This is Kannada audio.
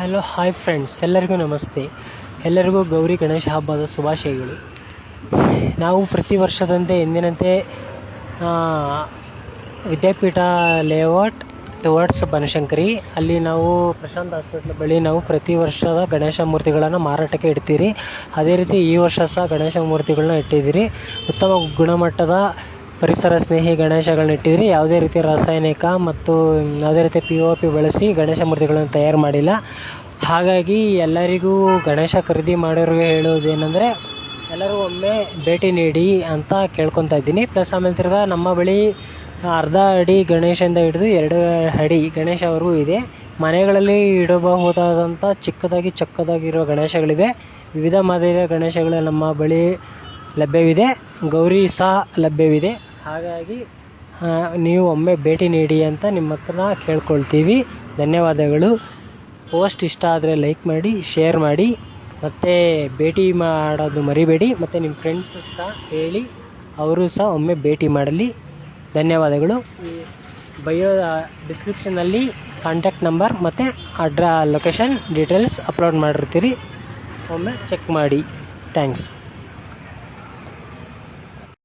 ಹಲೋ ಹಾಯ್ ಫ್ರೆಂಡ್ಸ್, ಎಲ್ಲರಿಗೂ ನಮಸ್ತೆ. ಎಲ್ಲರಿಗೂ ಗೌರಿ ಗಣೇಶ ಹಬ್ಬದ ಶುಭಾಶಯಗಳು. ನಾವು ಪ್ರತಿ ವರ್ಷದಂತೆ ಎಂದಿನಂತೆ ವಿದ್ಯಾಪೀಠ ಲೇಔಟ್ ಟುವರ್ಡ್ಸ್ ಬನಶಂಕರಿ ಅಲ್ಲಿ ನಾವು ಪ್ರಶಾಂತ್ ಹಾಸ್ಪಿಟ್ಲ್ ಬಳಿ ನಾವು ಪ್ರತಿ ವರ್ಷದ ಗಣೇಶ ಮೂರ್ತಿಗಳನ್ನು ಮಾರಾಟಕ್ಕೆ ಇಡ್ತೀರಿ. ಅದೇ ರೀತಿ ಈ ವರ್ಷ ಸಹ ಗಣೇಶ ಮೂರ್ತಿಗಳನ್ನ ಇಟ್ಟಿದ್ದೀರಿ. ಉತ್ತಮ ಗುಣಮಟ್ಟದ ಪರಿಸರ ಸ್ನೇಹಿ ಗಣೇಶಗಳನ್ನ ಇಟ್ಟಿದ್ದೀರಿ. ಯಾವುದೇ ರೀತಿ ರಾಸಾಯನಿಕ ಮತ್ತು ಯಾವುದೇ ರೀತಿ POP ಬಳಸಿ ಗಣೇಶ ಮೂರ್ತಿಗಳನ್ನು ತಯಾರು ಮಾಡಿಲ್ಲ. ಹಾಗಾಗಿ ಎಲ್ಲರಿಗೂ ಗಣೇಶ ಖರೀದಿ ಮಾಡೋರಿಗೆ ಹೇಳುವುದೇನೆಂದರೆ, ಎಲ್ಲರೂ ಒಮ್ಮೆ ಭೇಟಿ ನೀಡಿ ಅಂತ ಕೇಳ್ಕೊತಾ ಇದ್ದೀನಿ. ಪ್ಲಸ್ ಆಮೇಲೆ ತಿರ್ಗಾ ನಮ್ಮ ಬಳಿ ಅರ್ಧ ಅಡಿ ಗಣೇಶದಿಂದ ಹಿಡಿದು 2 ಅಡಿ ಗಣೇಶವರೆಗೂ ಇದೆ. ಮನೆಗಳಲ್ಲಿ ಇಡಬಹುದಾದಂಥ ಚಿಕ್ಕದಾಗಿರೋ ಗಣೇಶಗಳಿವೆ. ವಿವಿಧ ಮಾದರಿಯ ಗಣೇಶಗಳು ನಮ್ಮ ಬಳಿ ಲಭ್ಯವಿದೆ. ಗೌರಿ ಸಹ ಲಭ್ಯವಿದೆ. ಹಾಗಾಗಿ ನೀವು ಒಮ್ಮೆ ಭೇಟಿ ನೀಡಿ ಅಂತ ನಿಮ್ಮ ಹತ್ರ ಕೇಳ್ಕೊಳ್ತೀವಿ. ಧನ್ಯವಾದಗಳು. ಪೋಸ್ಟ್ ಇಷ್ಟ ಆದರೆ ಲೈಕ್ ಮಾಡಿ, ಶೇರ್ ಮಾಡಿ, ಮತ್ತು ಭೇಟಿ ಮಾಡೋದು ಮರಿಬೇಡಿ. ಮತ್ತು ನಿಮ್ಮ ಫ್ರೆಂಡ್ಸ್ ಸಹ ಹೇಳಿ, ಅವರು ಸಹ ಒಮ್ಮೆ ಭೇಟಿ ಮಾಡಲಿ. ಧನ್ಯವಾದಗಳು. ಡಿಸ್ಕ್ರಿಪ್ಷನಲ್ಲಿ ಕಾಂಟ್ಯಾಕ್ಟ್ ನಂಬರ್ ಮತ್ತು ಲೊಕೇಶನ್ ಡೀಟೇಲ್ಸ್ ಅಪ್ಲೋಡ್ ಮಾಡಿರ್ತೀರಿ. ಒಮ್ಮೆ ಚೆಕ್ ಮಾಡಿ. ಥ್ಯಾಂಕ್ಸ್.